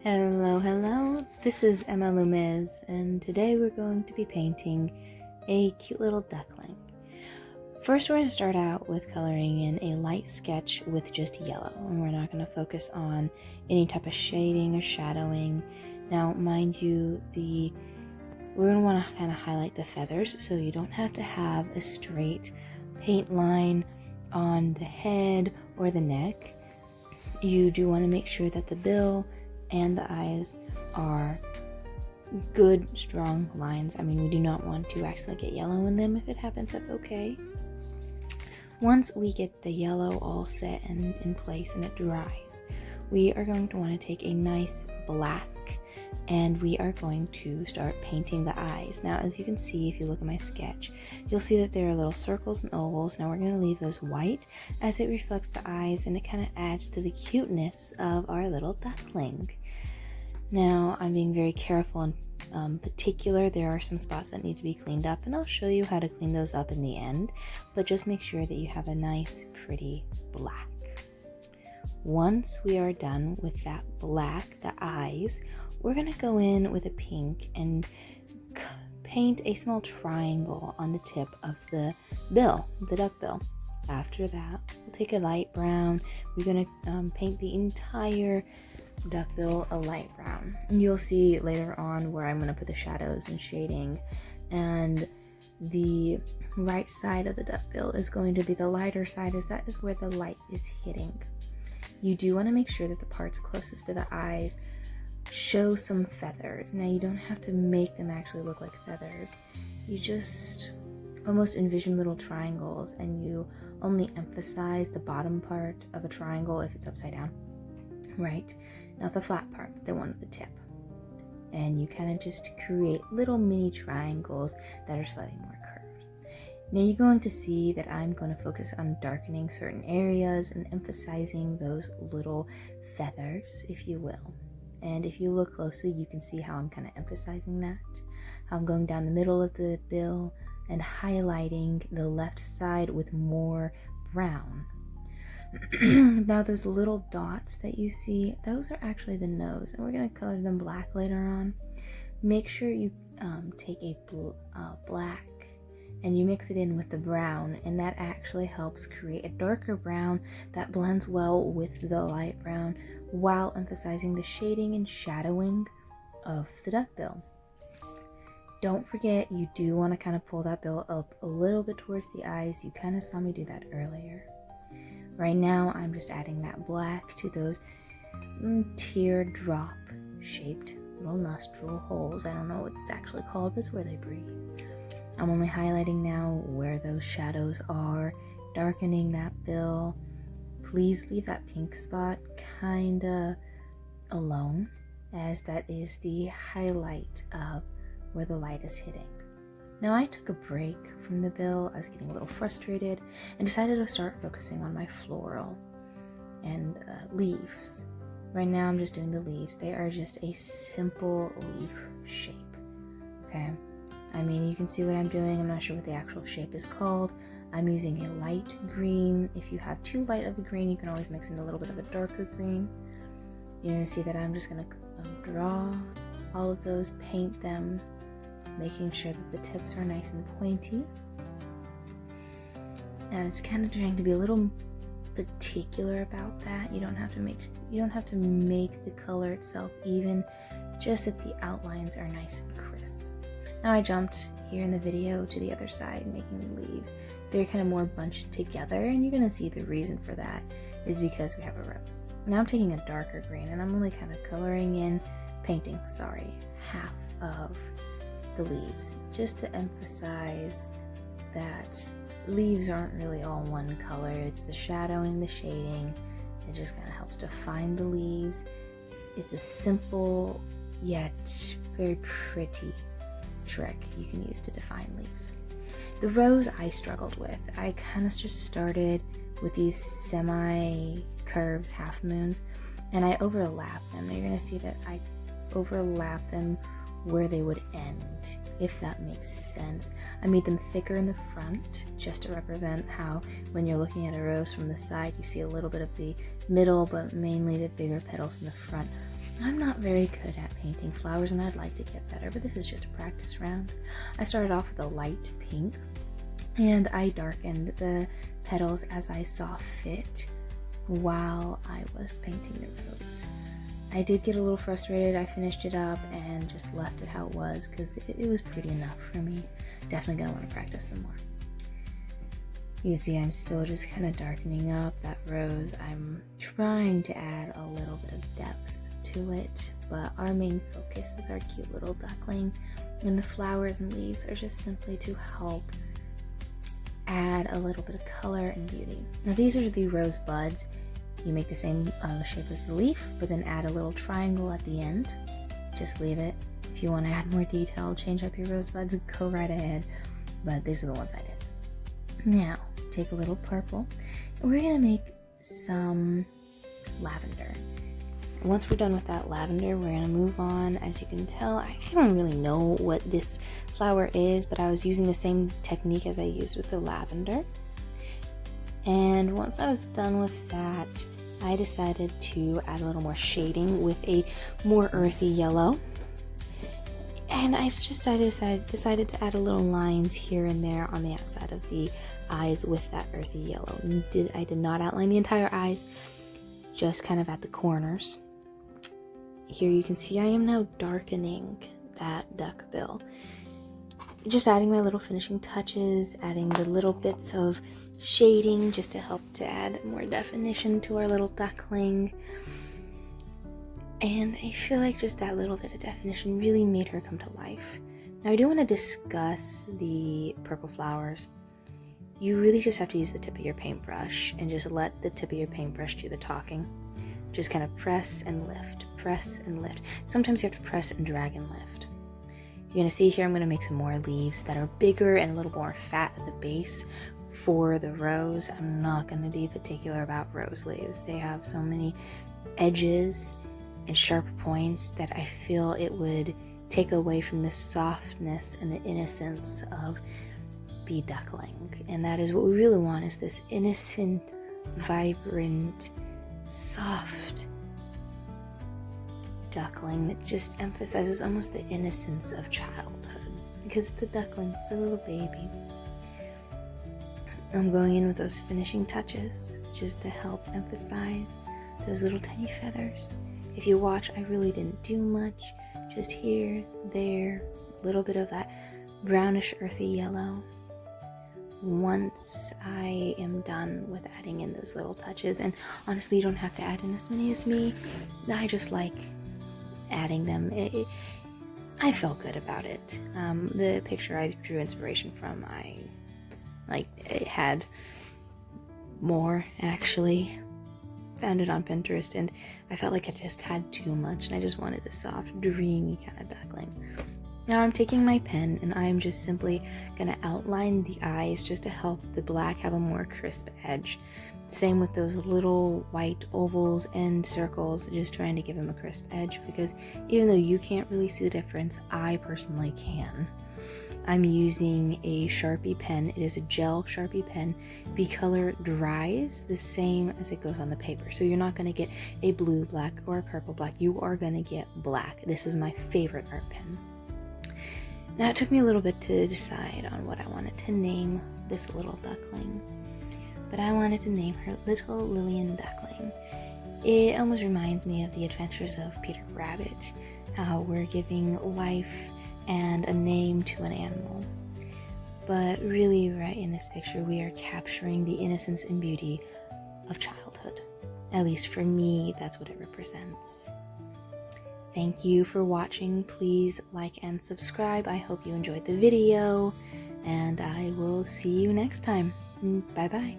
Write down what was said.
Hello, hello, this is Emma Lumez, and today we're going to be painting a cute little duckling. First, we're going to start out with coloring in a light sketch with just yellow, and we're not going to focus on any type of shading or shadowing. Now, mind you, we're going to want to kind of highlight the feathers, so you don't have to have a straight paint line on the head or the neck. You do want to make sure that the bill and the eyes are good, strong lines. I mean, we do not want to accidentally get yellow in them. If it happens, that's okay. Once we get the yellow all set and in place and it dries, we are going to want to take a nice black and we are going to start painting the eyes. Now, as you can see, if you look at my sketch, you'll see that there are little circles and ovals. Now we're going to leave those white as it reflects the eyes and it kind of adds to the cuteness of our little duckling. Now, I'm being very careful and particular. There are some spots that need to be cleaned up, and I'll show you how to clean those up in the end, but just make sure that you have a nice, pretty black. Once we are done with that black, the eyes, we're going to go in with a pink and paint a small triangle on the tip of the bill, the duck bill. After that, we'll take a light brown. We're going to paint the entire duck bill a light brown. And you'll see later on where I'm going to put the shadows and shading, and the right side of the duck bill is going to be the lighter side, as that is where the light is hitting. You do want to make sure that the parts closest to the eyes show some feathers. Now, you don't have to make them actually look like feathers. You just almost envision little triangles, and you only emphasize the bottom part of a triangle if it's upside down, right? Not the flat part, but the one at the tip. And you kind of just create little mini triangles that are slightly more curved. Now, you're going to see that I'm going to focus on darkening certain areas and emphasizing those little feathers, if you will. And if you look closely, you can see how I'm kind of emphasizing that. How I'm going down the middle of the bill and highlighting the left side with more brown. Now, those little dots that you see, those are actually the nose, and we're going to color them black later on. Make sure you take a black and you mix it in with the brown, and that actually helps create a darker brown that blends well with the light brown while emphasizing the shading and shadowing of the duck bill. Don't forget, you do want to kind of pull that bill up a little bit towards the eyes. You kind of saw me do that earlier. Right now, I'm just adding that black to those teardrop shaped little nostril holes. I don't know what it's actually called, but it's where they breathe. I'm only highlighting now where those shadows are, darkening that bill. Please leave that pink spot kinda alone, as that is the highlight of where the light is hitting. Now, I took a break from the bill. I was getting a little frustrated and decided to start focusing on my floral and leaves. Right now, I'm just doing the leaves. They are just a simple leaf shape, okay? I mean, you can see what I'm doing. I'm not sure what the actual shape is called. I'm using a light green. If you have too light of a green, you can always mix in a little bit of a darker green. You're going to see that I'm just going to draw all of those, paint them, making sure that the tips are nice and pointy. And I was kind of trying to be a little particular about that. You don't have to make the color itself even, just that the outlines are nice and crisp. Now, I jumped here in the video to the other side, making the leaves. They're kind of more bunched together, and you're gonna see the reason for that is because we have a rose. Now I'm taking a darker green, and I'm only kind of painting half of the leaves, just to emphasize that leaves aren't really all one color. It's the shadowing, the shading. It just kind of helps define the leaves. It's a simple yet very pretty trick you can use to define leaves. The rose I struggled with. I kind of just started with these semi-curves, half moons, and I overlapped them. Now, you're going to see that I overlap them where they would end, if that makes sense. I made them thicker in the front just to represent how when you're looking at a rose from the side, you see a little bit of the middle, but mainly the bigger petals in the front. I'm not very good at painting flowers and I'd like to get better, but this is just a practice round. I started off with a light pink and I darkened the petals as I saw fit while I was painting the rose. I did get a little frustrated. I finished it up and just left it how it was because it was pretty enough for me. Definitely gonna want to practice some more. You see, I'm still just kind of darkening up that rose. I'm trying to add a little bit of depth to it, but our main focus is our cute little duckling, and the flowers and leaves are just simply to help add a little bit of color and beauty. Now these are the rose buds. You make the same shape as the leaf, but then add a little triangle at the end. Just leave it. If you want to add more detail, change up your rose buds, go right ahead, but these are the ones I did. Now take a little purple and we're gonna make some lavender. Once we're done with that lavender, we're gonna move on. As you can tell, I don't really know what this flower is, but I was using the same technique as I used with the lavender. And once I was done with that, I decided to add a little more shading with a more earthy yellow. And I decided to add a little lines here and there on the outside of the eyes with that earthy yellow. I did not outline the entire eyes, just kind of at the corners. Here you can see I am now darkening that duck bill. Just adding my little finishing touches, adding the little bits of shading just to help to add more definition to our little duckling. And I feel like just that little bit of definition really made her come to life. Now I do want to discuss the purple flowers. You really just have to use the tip of your paintbrush and just let the tip of your paintbrush do the talking. Just kind of press and lift, press and lift. Sometimes you have to press and drag and lift. You're going to see here I'm going to make some more leaves that are bigger and a little more fat at the base for the rose. I'm not going to be particular about rose leaves. They have so many edges and sharp points that I feel it would take away from the softness and the innocence of bee duckling. And that is what we really want, is this innocent, vibrant, soft duckling that just emphasizes almost the innocence of childhood, because it's a duckling, it's a little baby. I'm going in with those finishing touches just to help emphasize those little tiny feathers. If you watch, I really didn't do much, just here, there, a little bit of that brownish earthy yellow. Once I am done with adding in those little touches, and honestly you don't have to add in as many as me, I just like adding them. I felt good about it. The picture I drew inspiration from, it had more actually. Found it on Pinterest and I felt like I just had too much and I just wanted a soft, dreamy kind of duckling. Now I'm taking my pen and I'm just simply gonna outline the eyes just to help the black have a more crisp edge. Same with those little white ovals and circles, just trying to give them a crisp edge, because even though you can't really see the difference, I personally can. I'm using a Sharpie pen. It is a gel Sharpie pen. The color dries the same as it goes on the paper. So you're not going to get a blue black or a purple black. You are going to get black. This is my favorite art pen. Now it took me a little bit to decide on what I wanted to name this little duckling, but I wanted to name her Little Lillian Duckling. It almost reminds me of the adventures of Peter Rabbit, how we're giving life and a name to an animal. But really, right in this picture, we are capturing the innocence and beauty of childhood. At least for me, that's what it represents. Thank you for watching. Please like and subscribe. I hope you enjoyed the video, and I will see you next time. Bye bye.